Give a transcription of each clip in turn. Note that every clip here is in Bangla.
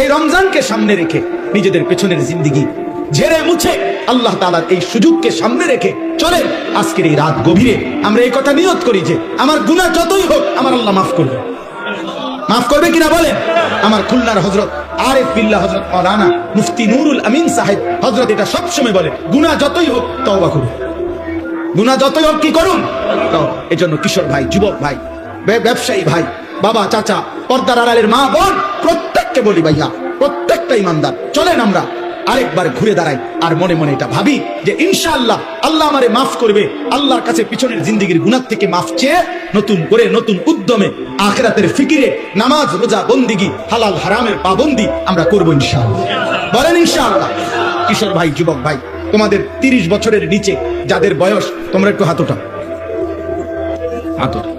এই রমজানকে সামনে রেখে নিজেদের পেছনের জিন্দেগি ঝেড়ে মুছে আল্লাহ তাআলার এই সুযোগকে সামনে রেখে চলেন আজকের এই রাত গভীরে আমরা এই কথা নিয়ত করি যে আমার গুনাহ যতই হোক আমার আল্লাহ মাফ করবে। মাফ করবে কিনা বলেন? আমার খুলনার হযরত আরিফ বিল্লাহ হযরত মাওলানা মুফতি নুরুল আমিন সাহেব হযরত এটা সবসময় বলে, গুনাহ যতই হোক তওবা করুন, গুনাহ যতই হোক কি করুন। এজন্য কিশোর ভাই, যুবক ভাই, ব্যবসায়ী ভাই, বাবা, চাচা, পর্দার আড়ালের মা বোন, প্রত্যেককে বলি ভাইয়া, প্রত্যেকটা ইমানদার চলেন আমরা আরেকবার ঘুরে দাঁড়াই আর মনে মনে এটা ভাবি যে ইনশাআল্লাহ আল্লাহ আমারে মাফ করবে। আল্লাহর কাছে পিছনের জিন্দেগির গুনাহ থেকে মাফ চেয়ে নতুন করে নতুন উদ্যমে আখিরাতের ফিকিরে নামাজ, রোজা, বন্দিগি, হালাল হারামের পাবন্দি আমরা করব ইনশাআল্লাহ। বলেন ইনশাআল্লাহ। কিশোর ভাই, যুবক ভাই, তোমাদের 30 বছরের নিচে যাদের বয়স, তোমরা একটু হাত ওঠাও, হাত ওঠাও।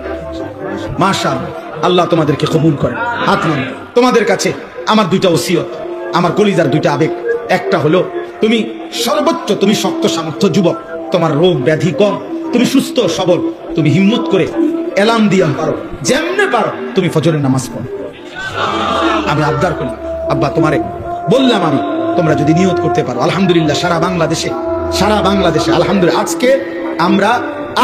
মাশাআল্লাহ, আল্লাহ তোমাদেরকে কবুল করেন। হাত নামান। তোমাদের কাছে আমার দুইটা ওসিয়ত, আমার কলিজার দুইটা আবেগ। একটা হলো তুমি সর্বোচ্চ, তুমি শক্ত সামর্থ্য যুবক, তোমার রোগ ব্যাধি কম, তুমি সুস্থ সবল, তুমি হিম্মত করে এলাম দিয়া পারো, যেমনে পারো তুমি ফজরের নামাজ পড়ো। আমি আবদার করলাম, আব্বা তোমারে বললাম, আমি তোমরা যদি নিয়ত করতে পারো, আলহামদুলিল্লাহ সারা বাংলাদেশে আলহামদুলিল্লাহ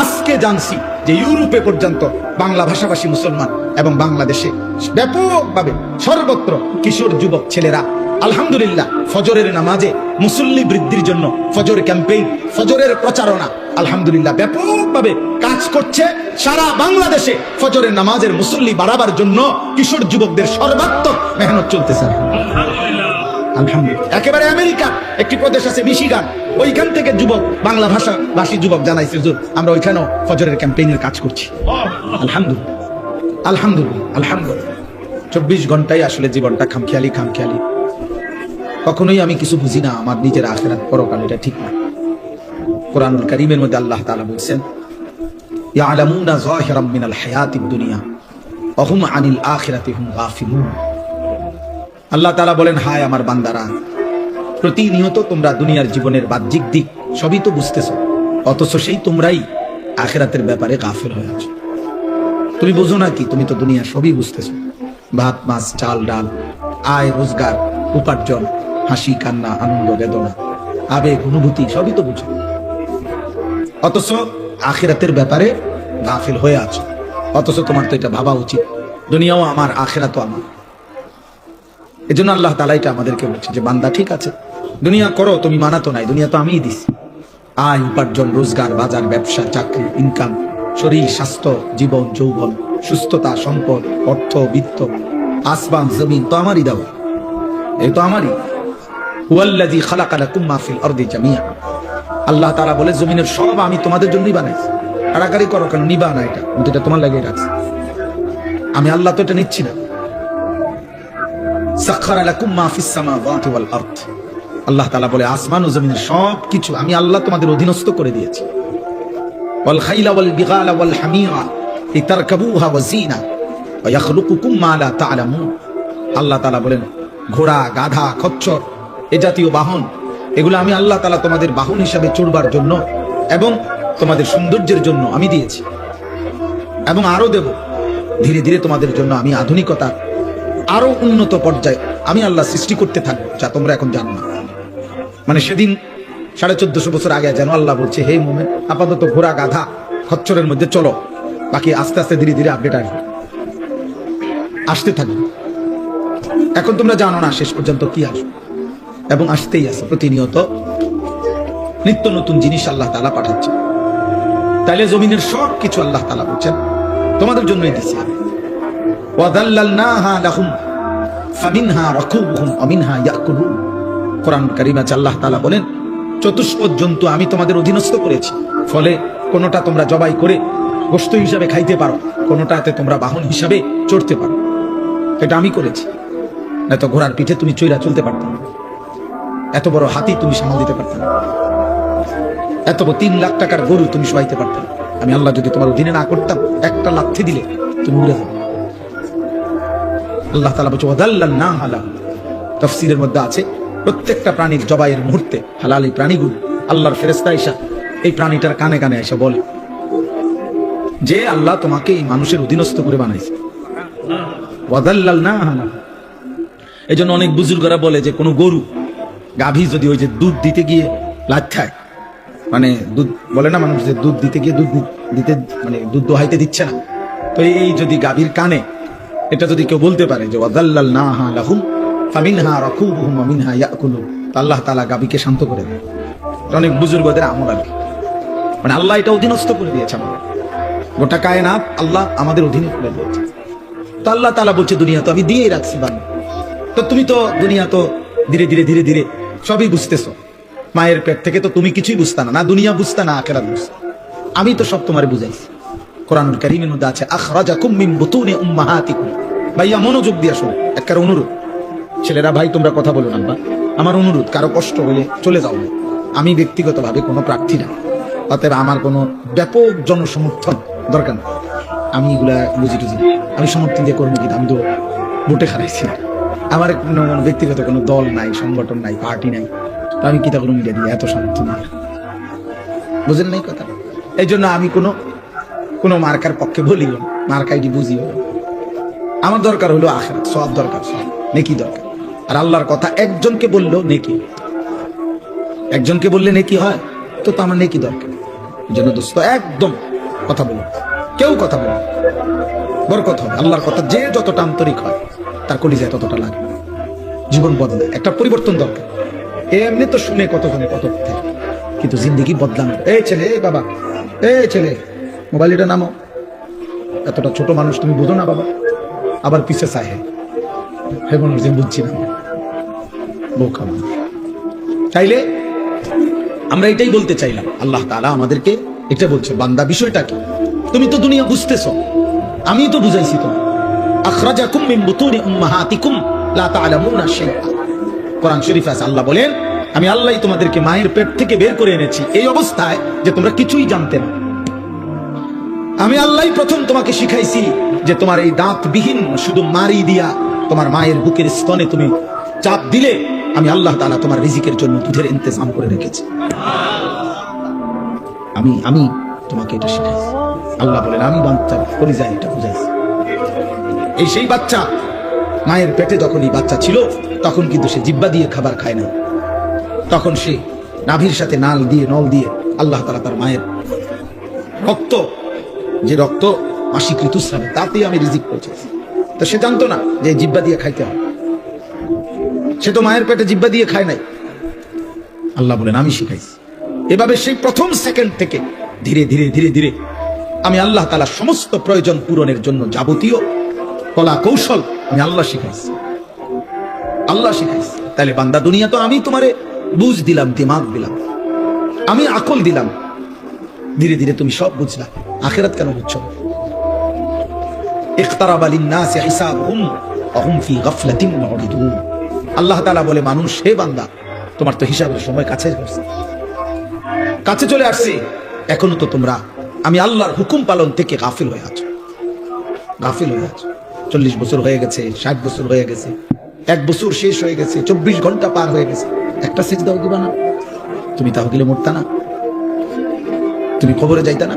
আজকে জানছি যে ইউরোপে পর্যন্ত বাংলা ভাষাভাষী মুসলমান এবং বাংলাদেশে ব্যাপকভাবে সর্বত্র কিশোর যুবক ছেলেরা আলহামদুলিল্লাহ ফজরের নামাজে মুসল্লি বৃদ্ধির জন্য ফজর ক্যাম্পেইন, ফজরের প্রচারণা আলহামদুলিল্লাহ ব্যাপকভাবে কাজ করছে। সারা বাংলাদেশে ফজরের নামাজের মুসল্লি বাড়াবার জন্য কিশোর যুবকদের সর্বাত্মক মেহনত চলতেছে আলহামদুলিল্লাহ। একেবারে আমেরিকা একটি প্রদেশ আছে মিশিগান, ওইখান থেকে যুবক, বাংলা ভাষী যুবক জানাইছে, হুজুর আমরা ওইখানেও ফজরের ক্যাম্পেইনের কাজ করছি। আলহামদুলিল্লাহ আলহামদুলিল্লাহ আলহামদুলিল্লাহ। 24 ঘন্টায় আসলে জীবনটা খামখেয়ালি। কখনোই আমি কিছু বুঝি না, আমার নিজের আখিরাত পরকাল এটা ঠিক না। কোরআনুল কারীমের মধ্যে আল্লাহ তাআলা বলেছেন, ইয়ালামুনা যাহিরাম মিনাল হায়াতিদ দুনিয়া ওয়া হুম আনিল আখিরাতি হুম গাফিলুন। আল্লাহ তাআলা বলেন, হায় আমার বান্দারা, প্রতিনিয়ত তোমরা দুনিয়ার জীবনের বাহ্যিক দিক সবই তো বুঝতেছো, অথচ সেই তোমরাই আখিরাতের ব্যাপারে গাফিল হয়ে আছো। তুমি বুঝো না কি? তুমি তো দুনিয়ার সবই বুঝতেছো, ভাত মাছ চাল ডাল, আয় রোজগার, উপার্জন, হাসি কান্না, আনন্দ বেদনা, আবেগ অনুভূতি সবই তো বুঝো, অথচ আখিরাতের ব্যাপারে গাফিল হয়ে আছো। অথচ তোমার তো এটা ভাবা উচিত, দুনিয়াও আমার, আখিরাতও আমার। এজন্য আল্লাহ তাআলা এটা আমাদেরকে বলছে যে বান্দা ঠিক আছে, দুনিয়া করো, তুমি মানাতো নাই, দুনিয়া তো আমিই দিছি। আয় উপার্জন, রোজগার, বাজার, ব্যবসা, চাকরি, ইনকাম, শরীর, স্বাস্থ্য, জীবন, যৌবন, সুস্থতা, সম্পদ, অর্থ, বিত্ত, আসমান জমিন তো আমারই দাও, এই তো আমারই। হুয়াল্লাযী খালাকা লাকুম মা ফিল আরদি জামিআ। আল্লাহ তাআলা বলে, জমিনের সব আমি তোমাদের জন্যই বানাইছি। কাড়াকাড়ি করো কেন? নিবা না, এটা তোমার লাগিয়ে রাখছি আমি। আল্লাহ তো এটা নিচ্ছি না। সাখখারা লাকুম মা ফিস সামাওয়াতি ওয়াল আরদ। আল্লাহ তাআলা বলে, আসমান ও জমিনের সব কিছু আমি আল্লাহ তোমাদের অধীনস্থ করে দিয়েছি। ওয়াল খাইলা ওয়াল বিগালা ওয়াল হামিরা লিতারকাবুহা ওয়া যিনা ওয়া ইয়াখলুকুকুম মা লা তা'লামুন। আল্লাহ তাআলা বলেন, ঘোড়া, গাধা, খচ্চর, এ জাতীয় বাহন, এগুলো আমি আল্লাহ তাআলা তোমাদের বাহন হিসাবে চড়বার জন্য এবং তোমাদের সৌন্দর্যের জন্য আমি দিয়েছি, এবং আরো দেব। ধীরে ধীরে তোমাদের জন্য আমি আধুনিকতা আরো উন্নত পর্যায়ে আমি আল্লাহ সৃষ্টি করতে থাকবো, যা তোমরা এখন জানো না। মানে সেদিন 1450 বছর আগে যেন আল্লাহ বলছে, হে মুমিন, আপাতত ঘোড়া, গাধা, খচ্চরের মধ্যে চলো, বাকি আস্তে আস্তে ধীরে ধীরে আপডেট আসতে থাকবে। এখন তোমরা জানো না শেষ পর্যন্ত কি আসবে, এবং আসতেই আছে। প্রতিনিয়ত নিত্য নতুন জিনিস আল্লাহ তাআলা পাঠাচ্ছে। তাইলে জমিনের সব কিছু আল্লাহ তাআলা বলছেন তোমাদের জন্যই দিছি। ওয়াযাল্লালনাহা লাহুম ফামিনহা রাকুবুহুম ওয়া মিনহা ইয়াকুলুন। কোরআন কারীমে আল্লাহ তাআলা বলেন, চতুষ্পদ জন্তু আমি তোমাদের অধীনস্থ করেছি, ফলে কোনোটা তোমরা জবাই করে গোশত হিসাবে খাইতে পারো, কোনোটাতে তোমরা বাহন হিসাবে চড়তে পারো। এটা আমি করেছি, না তো ঘোড়ার পিঠে তুমি চইরা চলতে পারতাম না, এত বড় হাতি তুমি সামাল দিতে পারতাম না, এত বড় 3 লাখ টাকার গরু তুমি সবাইতে পারতাম। আমি আল্লাহ যদি তোমার অধীনে না করতাম, একটা লাথি দিলে তুমি উড়ে যাবে। আল্লাহ তাআলা বলছে, ওয়াযাল্লালনাহা লাহুম। তাফসীরের মধ্যে আছে, প্রত্যেকটা প্রাণীর জবাইয়ের মুহূর্তে হালাল এই প্রাণীগুলো আল্লাহর ফেরেশতা এসে এই প্রাণীটার কানে কানে এসে বলে যে আল্লাহ তোমাকে এই মানুষের অধীনস্থ করে বানাইছে। ওয়াযাল্লালনাহা লাহুম। এই জন্য অনেক বুজুর্গরা বলে যে কোনো গরু গাভী যদি ওই যে দুধ দিতে গিয়ে লাথ খায়, মানে দুধ বলে না মানুষ যে দুধ দিতে গিয়ে দিতে মানে দুধ দোহাইতে দিচ্ছে না, তো এই যদি গাভীর কানে এটা যদি কেউ বলতে পারে যে ওয়াযাল্লালনাহা লাহুম ফামিনহা রাকুবুহুম ওয়া মিনহা ইয়াকুলুন, আল্লাহ তাআলা গাভীকে শান্ত করে দেয়। অনেক বুজুর্গদের আমল আর কি, মানে আল্লাহ এটা অধীনস্থ করে দিয়েছে আমাদের, গোটা কায়নাত আল্লাহ আমাদের অধীনে করে দিয়েছে। তো আল্লাহ তাআলা বলছে দুনিয়া তো আমি দিয়েই রাখছি বান্দা, তো তুমি তো দুনিয়া তো ধীরে ধীরে ধীরে ধীরে সবই বুঝতেছো। মায়ের পেট থেকে তো তুমি কিছুই বুঝতা না, না দুনিয়া বুঝতা না আখিরাত বুঝতা, আমি তো সব তোমারে বুঝাইছি। কোরআনুল কারীমের মধ্যে আছে আখরাজাকুম মিন বুতুনি উম্মাহাতিকুম। ভাইয়া মনোযোগ দিয়ে শোনো, একটা অনুরোধ, ছেলেরা ভাই তোমরা কথা বলো না, আমার অনুরোধ, কারো কষ্ট হলে চলে যাও। আমি ব্যক্তিগতভাবে কোনো প্রার্থী না, অতএব আমার কোনো ব্যাপক জনসমর্থন দরকার না, আমি এগুলা বুঝি টুঝি, আমি সমর্থন দিয়ে করবো কিন্তু আমি তো ভোটে হারাইছি, আমার কোনো ব্যক্তিগত কোনো দল নাই, সংগঠন নাই, পার্টি নাই, তো আমি কিতা কোনো মিডিয়া দিয়ে এত সমর্থন নাই, বুঝেন নাই কথা। এই জন্য আমি কোনো মার্কার পক্ষে বলিও, মার্কাইটি বুঝিও। আমার দরকার হলো আখিরাত, সওয়াব দরকার, নেকি দরকার। আর আল্লাহর কথা একজনকে বললেও নেকি, একজনকে বললে নেকি হয়, তো আমার নেকি দরকার। এই জন্য দোস্ত একদম কথা বলো, কেউ কথা বলো, বরকত হবে। আল্লাহর কথা যে যতটা আন্তরিক হয় তার কলিজায় ততটা লাগে, জীবন বদলায়, একটা পরিবর্তন দরকার। এমনি তো শুনে কতক্ষণে কত থাকে, কিন্তু জিন্দগি বদলানো। এই ছেলে, এই বাবা, এই ছেলে মোবাইলটা নামো, এতটা ছোট মানুষ তুমি বুঝো না বাবা, আবার পিছে চাহে হে মানুষ যে বুঝছি না, বোকা মানুষ। তাইলে আমরা এটাই বলতে চাইলাম, আল্লাহ তাআলা আমাদেরকে এটা বলছে, বান্দা বিষয়টা কি, তুমি তো দুনিয়া বুঝতেছো, আমি তো বুঝাইছি তো। আখরাজাকুম মিন বুতুনি উম্মাহাতিকুম লা তা'লামুনা শাইআ। কোরআন শরীফে আছে, আল্লাহ বলেন আমি আল্লাহই তোমাদেরকে মায়ের পেট থেকে বের করে এনেছি এই অবস্থায় যে তোমরা কিছুই জানতে না। আমি আল্লাহই প্রথম তোমাকে শিখাইছি যে তোমার এই দাঁতবিহীন শুধু মারি দিয়া তোমার মায়ের বুকের স্তনে তুমি চাপ দিলে আমি আল্লাহ তাআলা তোমার রিজিকের জন্য দুধের ইন্তজাম করে রেখেছি। আমি তোমাকে এটা শিখাইছি। আল্লাহ বলেন আমি বাচ্চা করে যাই এটা বুঝাইছি। এই সেই বাচ্চা মায়ের পেটে যখন এই বাচ্চা ছিল তখন কিন্তু সে জিহ্বা দিয়ে খাবার খায় না, তখন সে নাভির সাথে নল দিয়ে আল্লাহ তাআলা তার মায়ের রক্ত, যে রক্ত মাসিক ঋতুস্রাবে, তাতেই আমি রিজিক পৌঁছেছি। তো সে জানতো না যে জিহ্বা দিয়ে খাইতে হয়, সে তো মায়ের পেটে জিহ্বা দিয়ে খায় নাই। আল্লাহ বলেন আমি শিখাইছি। এভাবে সেই প্রথম সেকেন্ড থেকে ধীরে ধীরে ধীরে ধীরে আমি আল্লাহ তাআলা সমস্ত প্রয়োজন পূরণের জন্য যাবতীয় কলা কৌশল আমি আল্লাহ শিখাইছি, আল্লাহ শিখাইছি। তাহলে বান্দা দুনিয়া তো আমি তোমারে বুঝ দিলাম, দিমাগ দিলাম, আমি আকল দিলাম, ধীরে ধীরে তুমি সব বুঝলা। আখিরাত কেন বুঝছো? ইখতারাবা লিন-নাসি হিসাবুহুম ওয়া হুম ফি গাফলাতিন মুরিদুন। আল্লাহ তাআলা বলে মানুষ, হে বান্দা তোমার তো হিসাবের সময় কাছে চলে আসছে, এখনো তো তোমরা আমি আল্লাহর হুকুম পালন থেকে গাফিল হয়ে আছো। 40 বছর হয়ে গেছে, 60 বছর হয়ে গেছে, 1 বছর শেষ হয়ে গেছে, 24 ঘন্টা পার হয়ে গেছে, একটা সিজদাও দিবা না তুমি, তাহলে মরতা না, তুমি কবরে যাইতা না?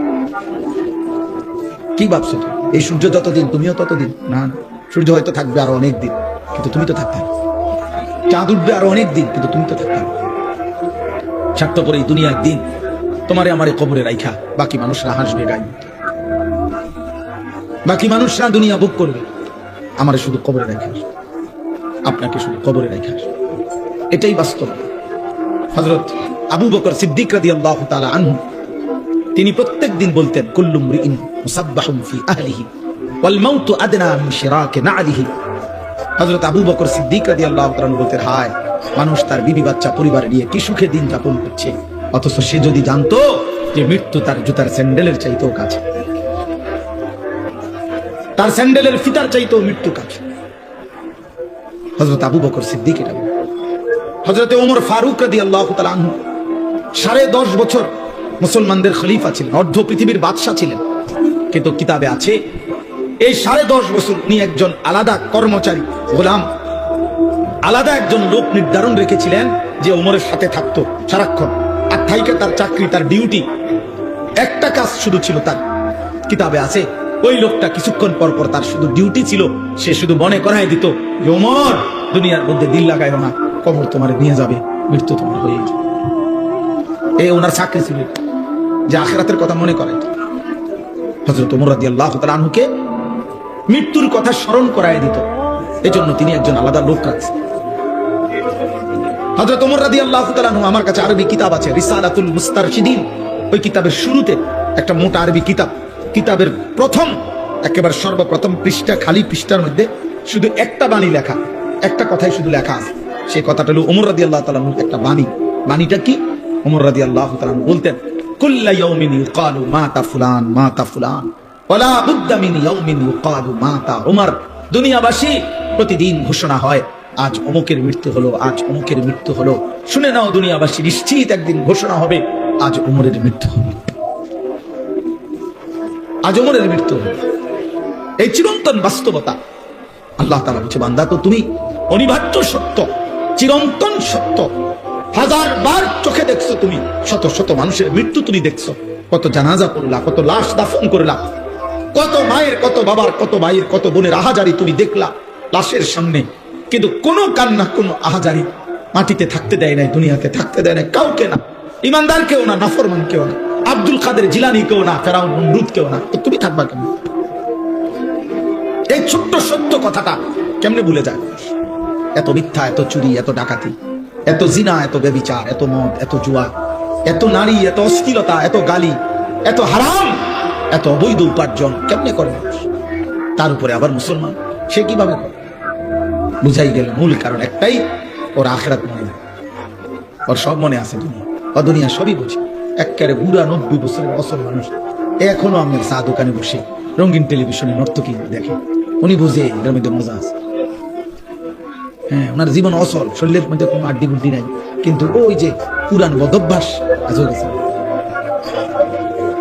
কি ভাবছো? এই সূর্য যতদিন তুমিও ততদিন না, সূর্য হয়তো থাকবে আরো অনেক দিন কিন্তু তুমি তো থাকতে, চাঁদ উঠবে আরো অনেক দিন কিন্তু তুমি তো থাকতে। স্বার্থ করে এই দুনিয়ার দিন তোমারে আমারে কবরে রাইখা বাকি মানুষরা হাসবে গাইবে, বাকি মানুষরা দুনিয়া ভোগ করবে, আমারে শুধু কবরে রাইখা আসবে, আপনাকে শুধু কবরে রাইখা আসবে। এটাই বাস্তব। হযরত আবু বকর সিদ্দিক রাদিয়াল্লাহু তাআলা আনহু তিনি প্রত্যেক দিন বলতেন কুল্লু মুরিইন মুসাব্বাহুন ফি আহলিহি ওয়াল মাউতু আদনা মিন শিরাকি না'লিহি। হযরত আবু বকর সিদ্দিক রাদিয়াল্লাহু তাআলা বলতেন, হায় মানুষ তার বিবি বাচ্চা পরিবার নিয়ে কি সুখে দিন যাপন করছে, অথচ সে যদি জানতো যে মৃত্যু তার জুতার স্যান্ডেলের চাইতেও কাছে, তার স্যান্ডেলের ফিতার চাইতেও মৃত্যু কাছে। হযরত আবু বকর সিদ্দিক এটা। হযরত ওমর ফারুক রাদিয়াল্লাহু তাআলা আনহু 10.5 বছর মুসলমানদের খলিফা ছিলেন, অর্ধ পৃথিবীর বাদশা ছিলেন, কিন্তু কিতাবে আছে এই 10.5 বছর উনি একজন আলাদা কর্মচারী, গোলাম, আলাদা একজন লোক নির্ধারণ রেখেছিলেন যে ওমরের সাথে থাকতো সারাক্ষণ, আর থাইকে তার চাকরি, তার ডিউটি, একটা কাজ শুধু ছিল তার। কিতাবে আছে ওই লোকটা কিছুক্ষণ পর পর তার শুধু ডিউটি ছিল, সে শুধু মনে করায় দিত ওমর দুনিয়ার মধ্যে দিল লাগাইও না, কবর তোমার নিয়ে যাবে, মৃত্যু তোমার হয়ে যাবে। এই ওনার চাকরি ছিল যে আখিরাতের কথা মনে করে। হযরত ওমর রাদিয়াল্লাহু তাআলা আনহুকে মৃত্যুর কথা স্মরণ করায় দিত, এজন্য তিনি একজন আলাদা লোক রাখছেন। হযরত ওমর রাদিয়াল্লাহু তাআলা আনহু, আমার কাছে আরবি কিতাব আছে রিসালাতুল মুস্তারশিদিন, ওই কিতাবের শুরুতে একটা মোটা আরবি কিতাব, কিতাবের প্রথম একেবারে সর্বপ্রথম পৃষ্ঠা, খালি পৃষ্ঠার মধ্যে শুধু একটা বাণী লেখা, একটা কথাই শুধু লেখা আছে। সেই কথাটা হলো ওমর রাদিয়াল্লাহু তাআলা আনহুর একটা বাণী। বাণীটা কি? ওমর রাদিয়াল্লাহু তাআলা আনহু বলতেন, কুল্লা ইয়াউমিন ইউকালু মাতা ফুলান মাতা ফুলান ওয়ালা বুদ্দা মিন ইয়াউমিন ইউকালু মাতা উমর। দুনিয়াবাসী প্রতিদিন ঘোষণা হয় আজ অমুকের মৃত্যু হলো, আজ অমুকের মৃত্যু হলো। শুনে নাও দুনিয়াবাসী, নিশ্চিত একদিন ঘোষণা হবে আজ ওমরের মৃত্যু হবে, আজ ওমরের মৃত্যু হবে। এই চিরন্তন বাস্তবতা। আল্লাহ তাআলা বলছে, বান্দা তো তুমি অনিবার্য সত্য, চিরন্তন সত্য, হাজার বার চোখে দেখছো তুমি, শত শত মানুষের মৃত্যু তুমি দেখছো, কত জানাজা করলা, কত লাশ দাফন করলা, কত মায়ের, কত বাবার, কত ভাইয়ের, কত বোনের আহাজারি তুমি দেখলা লাশের সামনে, কিন্তু কোনো কান্না, কোনো আহাজারি মাটিতে থাকতে দেয় নাই, দুনিয়াতে থাকতে দেয় নাই কাউকে, না ইমানদার কেউ না, নাফরমান কেউ না, আব্দুল কাদের জিলানী কেউ না, ফেরাউন নমরুদ কেউ না। তো তুমি থাকবা কেন? এই ছোট্ট সত্য কথাটা কেমনে ভুলে যায়? এত মিথ্যা, এত চুরি, এত ডাকাতি, এত জিনা, এত ব্যভিচার, এত মদ, এত জুয়া, এত নারী, এত অশ্লীলতা, এত গালি, এত হারাম, এত অবৈধ উপার্জন কেমনে করে মানুষ? তার উপরে আবার মুসলমান, সে কিভাবে করে? বুঝাই গেল মূল কারণ একটাই, ওর আখিরাত মনে নেই, ওর সব মনে আছে দুনিয়া, ও দুনিয়া সবই বুঝে। একেবারে বুড়া 90 বছরের অসল মানুষ এখনো আমার চা দোকানে বসে রঙিন টেলিভিশনে নর্তকী দেখে, উনি বুঝে এর মধ্যে মজা আছে। হ্যাঁ, ওনার জীবন অসল, শরীরের মধ্যে কোনো আড্ডি বুড্ডি নাই, কিন্তু ওই যে পুরান বদভ্যাস আজও গেছে,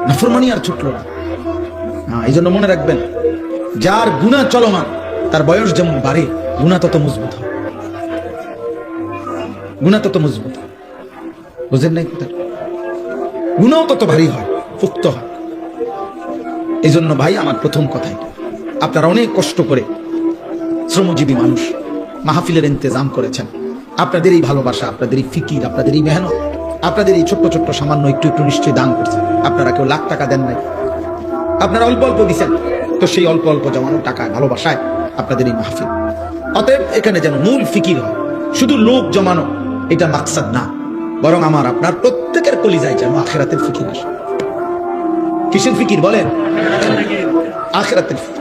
নাফরমানি আর ছুটল না। এই জন্য মনে রাখবেন, যার গুনাহ চলমান তার বয়স যেমন বাড়ে, গুনাহ তত মজবুত হয়, গুনাহ তত মজবুত হয়। বুঝেন নাই কথা? গুনাহ তত ভারী হয়, পুক্ত হয়। এই জন্য ভাই, আমার প্রথম কথাই, আপনারা অনেক কষ্ট করে শ্রমজীবী মানুষ মাহফিলের ইন্তজাম করেছেন, আপনাদের এই ভালোবাসা, আপনাদের এই ফিকির, আপনাদের এই মেহনত, আপনাদের এই ছোট্ট ছোট্ট সামান্য একটু একটু নিশ্চয়ই দান করছেন। আপনারা কেউ লাখ টাকা দেন নাই, আপনারা অল্প অল্প দিচ্ছেন, তো সেই অল্প অল্প জমানো টাকা ভালোবাসায় আপনাদের এই মাহফিল। অতএব এখানে যেন মূল ফিকির হয়, শুধু লোক জমানো এটা মাকসাদ না, বরং আমার আপনার প্রত্যেকের কলিজায় যেন আখিরাতের ফিকির আসে। কিসের ফিকির বলেন? আখিরাতের ফিকির।